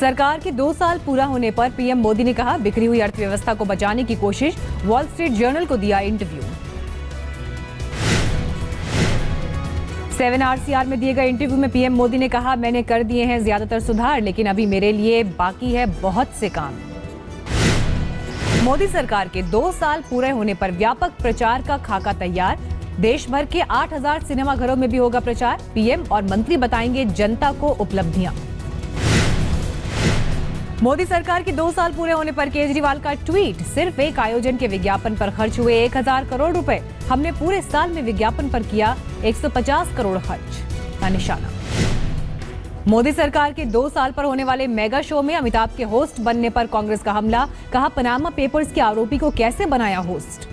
सरकार के 2 साल पूरा होने पर पीएम मोदी ने कहा, बिखरी हुई अर्थव्यवस्था को बचाने की कोशिश। वॉल स्ट्रीट जर्नल को दिया इंटरव्यू। 7 RCR में दिए गए इंटरव्यू में पीएम मोदी ने कहा, मैंने कर दिए हैं ज्यादातर सुधार, लेकिन अभी मेरे लिए बाकी है बहुत से काम। मोदी सरकार के 2 साल पूरे होने पर व्यापक प्रचार का खाका तैयार। देश भर के 8000 सिनेमा घरों में भी होगा प्रचार। पीएम और मंत्री बताएंगे जनता को उपलब्धियां। मोदी सरकार के 2 साल पूरे होने पर केजरीवाल का ट्वीट, सिर्फ एक आयोजन के विज्ञापन पर खर्च हुए 1000 करोड़ रुपए। हमने पूरे साल में विज्ञापन पर किया 150 करोड़ खर्च का निशाना। मोदी सरकार के 2 साल पर होने वाले मेगा शो में अमिताभ के होस्ट बनने पर कांग्रेस का हमला। कहा, पनामा पेपर्स के आरोपी को कैसे बनाया होस्ट।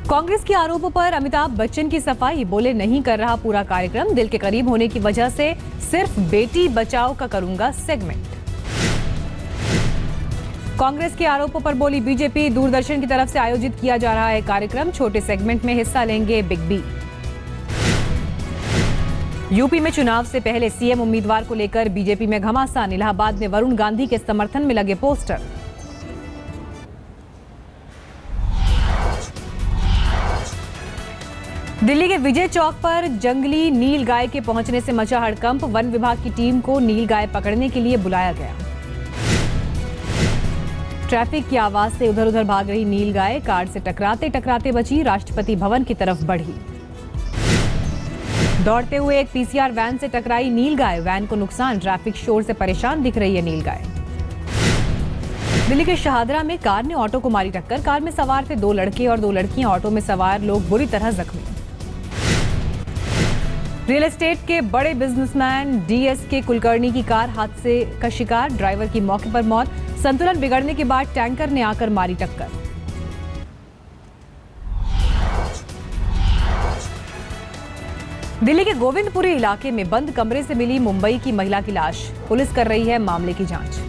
कांग्रेस के आरोपों पर अमिताभ बच्चन की सफाई, बोले नहीं कर रहा पूरा कार्यक्रम, दिल के करीब होने की वजह से सिर्फ बेटी बचाओ का करूंगा सेगमेंट। कांग्रेस के आरोपों पर बोली बीजेपी, दूरदर्शन की तरफ से आयोजित किया जा रहा है कार्यक्रम, छोटे सेगमेंट में हिस्सा लेंगे बिग बी। यूपी में चुनाव से पहले सीएम उम्मीदवार को लेकर बीजेपी में घमासान। इलाहाबाद में वरुण गांधी के समर्थन में लगे पोस्टर। दिल्ली के विजय चौक पर जंगली नील गाय के पहुंचने से मचा हड़कंप। वन विभाग की टीम को नील गाय पकड़ने के लिए बुलाया गया। ट्रैफिक की आवाज से उधर उधर भाग रही नील गाय कार से टकराते टकराते बची, राष्ट्रपति भवन की तरफ बढ़ी। दौड़ते हुए एक पीसीआर वैन से टकराई नील गाय, वैन को नुकसान। ट्रैफिक शोर से परेशान दिख रही है नील गाय। दिल्ली के शाहदरा में कार ने ऑटो को मारी टक्कर। कार में सवार थे 2 लड़के और 2 लड़कियां। ऑटो में सवार लोग बुरी तरह जख्मी। रियल एस्टेट के बड़े बिजनेसमैन डीएसके कुलकर्णी की कार हादसे का शिकार। ड्राइवर की मौके पर मौत। संतुलन बिगड़ने के बाद टैंकर ने आकर मारी टक्कर। दिल्ली के गोविंदपुरी इलाके में बंद कमरे से मिली मुंबई की महिला की लाश। पुलिस कर रही है मामले की जांच।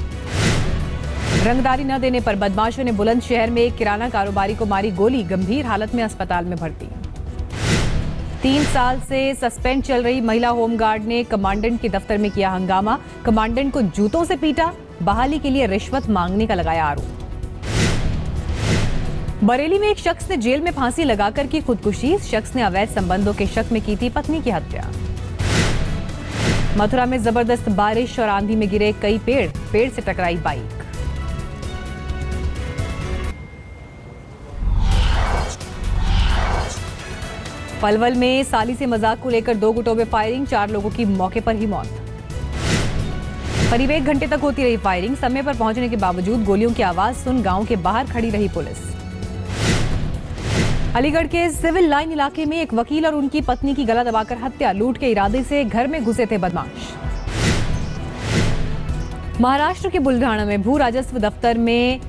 रंगदारी न देने पर बदमाशों ने बुलंदशहर में एक किराना कारोबारी को मारी गोली, गंभीर हालत में अस्पताल में भर्ती। 3 साल से सस्पेंड चल रही महिला होमगार्ड ने कमांडेंट के दफ्तर में किया हंगामा। कमांडेंट को जूतों से पीटा, बहाली के लिए रिश्वत मांगने का लगाया आरोप। बरेली में एक शख्स ने जेल में फांसी लगाकर की खुदकुशी। इस शख्स ने अवैध संबंधों के शक में की थी पत्नी की हत्या। मथुरा में जबरदस्त बारिश और आंधी में गिरे कई पेड़ से टकराई बाइक। पलवल में साली से मजाक को लेकर 2 गुटों में फायरिंग, 4 लोगों की मौके पर ही मौत। करीब 1 घंटे तक होती रही फायरिंग। समय पर पहुंचने के बावजूद गोलियों की आवाज सुन गांव के बाहर खड़ी रही पुलिस। अलीगढ़ के सिविल लाइन इलाके में एक वकील और उनकी पत्नी की गला दबाकर हत्या। लूट के इरादे से घर में घुसे थे बदमाश। महाराष्ट्र के बुल्ढाना में भू राजस्व दफ्तर में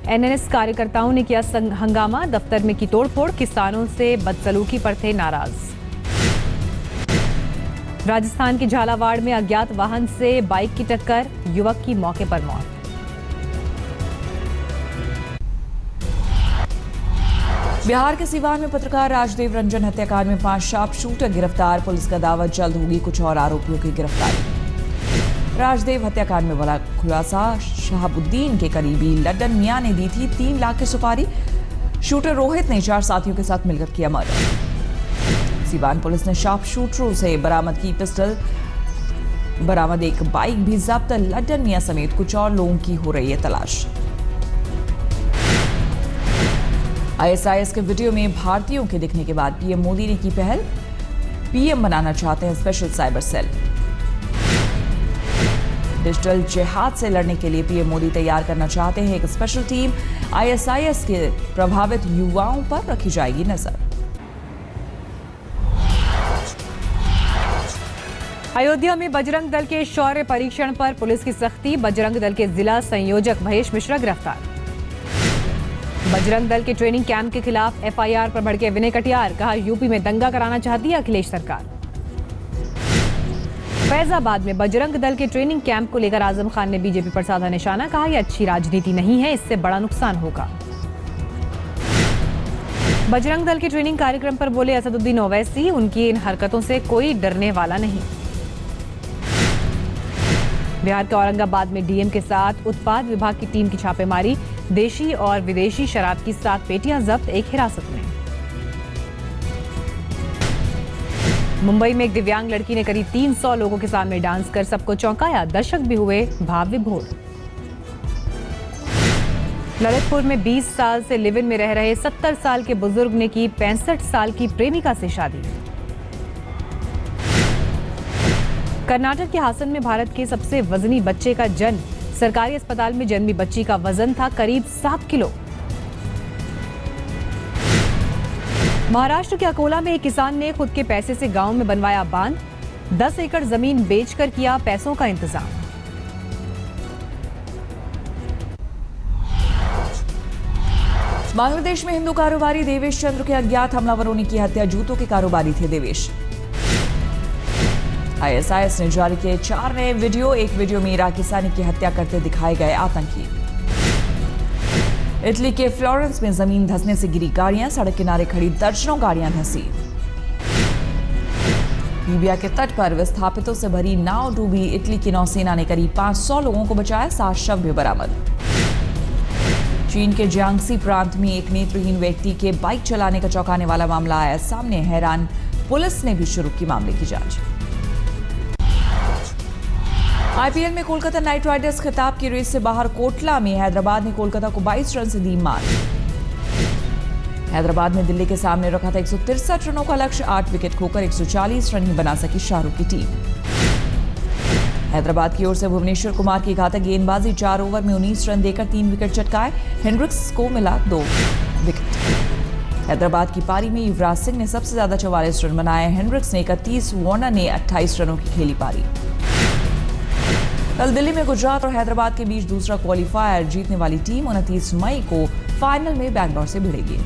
एनएनएस कार्यकर्ताओं ने किया हंगामा। दफ्तर में की तोड़फोड़, किसानों से बदसलूकी पर थे नाराज। राजस्थान के झालावाड़ में अज्ञात वाहन से बाइक की टक्कर, युवक की मौके पर मौत। बिहार के सीवान में पत्रकार राजदेव रंजन हत्याकांड में 5 शार्प शूटर गिरफ्तार। पुलिस का दावा, जल्द होगी कुछ और आरोपियों की गिरफ्तारी। राजदेव हत्याकांड में बड़ा खुलासा, शहाबुद्दीन के करीबी लड्डन मियां ने दी थी 3 लाख की सुपारी। शूटर रोहित ने 4 साथियों के साथ मिलकर किया मर्डर। सीवान पुलिस ने शार्प शूटरों से बरामद की पिस्टल, बरामद एक बाइक भी जब्त। लड्डन मियां समेत कुछ और लोगों की हो रही है तलाश। आईएसआईएस के वीडियो में भारतीयों के दिखने के बाद पीएम मोदी ने की पहल। पीएम बनाना चाहते हैं स्पेशल साइबर सेल। डिजिटल जिहाद से लड़ने के लिए पीएम मोदी तैयार करना चाहते हैं एक स्पेशल टीम। आईएसआईएस के प्रभावित युवाओं पर रखी जाएगी नजर। अयोध्या में बजरंग दल के शौर्य परीक्षण पर पुलिस की सख्ती। बजरंग दल के जिला संयोजक महेश मिश्रा गिरफ्तार। बजरंग दल के ट्रेनिंग कैंप के खिलाफ एफआईआर पर भड़के विनय कटियार। कहा, यूपी में दंगा कराना चाहती है अखिलेश सरकार। फैजाबाद में बजरंग दल के ट्रेनिंग कैंप को लेकर आजम खान ने बीजेपी पर साधा निशाना। कहा, यह अच्छी राजनीति नहीं है, इससे बड़ा नुकसान होगा। बजरंग दल के ट्रेनिंग कार्यक्रम पर बोले असदुद्दीन ओवैसी, उनकी इन हरकतों से कोई डरने वाला नहीं। बिहार के औरंगाबाद में डीएम के साथ उत्पाद विभाग की टीम की छापेमारी, देशी और विदेशी शराब की 7 पेटियां जब्त, एक हिरासत में। मुंबई में एक दिव्यांग लड़की ने करीब 300 लोगों के सामने डांस कर सबको चौंकाया, दर्शक भी हुए भाव विभोर। ललितपुर में 20 साल से लिव इन में रह रहे 70 साल के बुजुर्ग ने की 65 साल की प्रेमिका से शादी। कर्नाटक के हासन में भारत के सबसे वजनी बच्चे का जन्म, सरकारी अस्पताल में जन्मी बच्ची का वजन था करीब 7 किलो। महाराष्ट्र के अकोला में एक किसान ने खुद के पैसे से गांव में बनवाया बांध, 10 एकड़ जमीन बेचकर किया पैसों का इंतजाम। बांग्लादेश में हिंदू कारोबारी देवेश चंद्र के अज्ञात हमलावरों ने की हत्या, जूतों के कारोबारी थे देवेश। आईएसआईएस ने जारी किए 4 नए वीडियो, एक वीडियो में इराकी सैनिक की हत्या करते दिखाए गए आतंकी। इटली के फ्लोरेंस में जमीन धंसने से गिरी गाड़ियां, सड़क किनारे खड़ी दर्जनों गाड़ियां धंसी। लीबिया के तट पर विस्थापितों से भरी नाव डूबी, इटली की नौसेना ने करीब 500 लोगों को बचाया, 7 शव भी बरामद। चीन के जियांगसी प्रांत में एक नेत्रहीन व्यक्ति के बाइक चलाने का चौंकाने वाला मामला आया सामने, हैरान पुलिस ने भी शुरू की मामले की जांच। आईपीएल में कोलकाता नाइट राइडर्स खिताब की रेस से बाहर, कोटला में हैदराबाद ने कोलकाता को 22 रन से दी मात। हैदराबाद ने दिल्ली के सामने रखा था 163 रनों का लक्ष्य, 8 विकेट खोकर 140 रन ही बना सकी शाहरुख की टीम। हैदराबाद की ओर से भुवनेश्वर कुमार की घातक गेंदबाजी, 4 ओवर में 19 रन देकर 3 विकेट चटकाए, हेंड्रिक्स को मिला 2 विकेट। हैदराबाद की पारी में युवराज सिंह ने सबसे ज्यादा 44 रन बनाए, हेंड्रिक्स ने 31, वार्नर ने 28 रनों की खेली पारी। कल दिल्ली में गुजरात और हैदराबाद के बीच दूसरा क्वालिफायर, जीतने वाली टीम 29 मई को फाइनल में बैंगलोर से भिड़ेगी।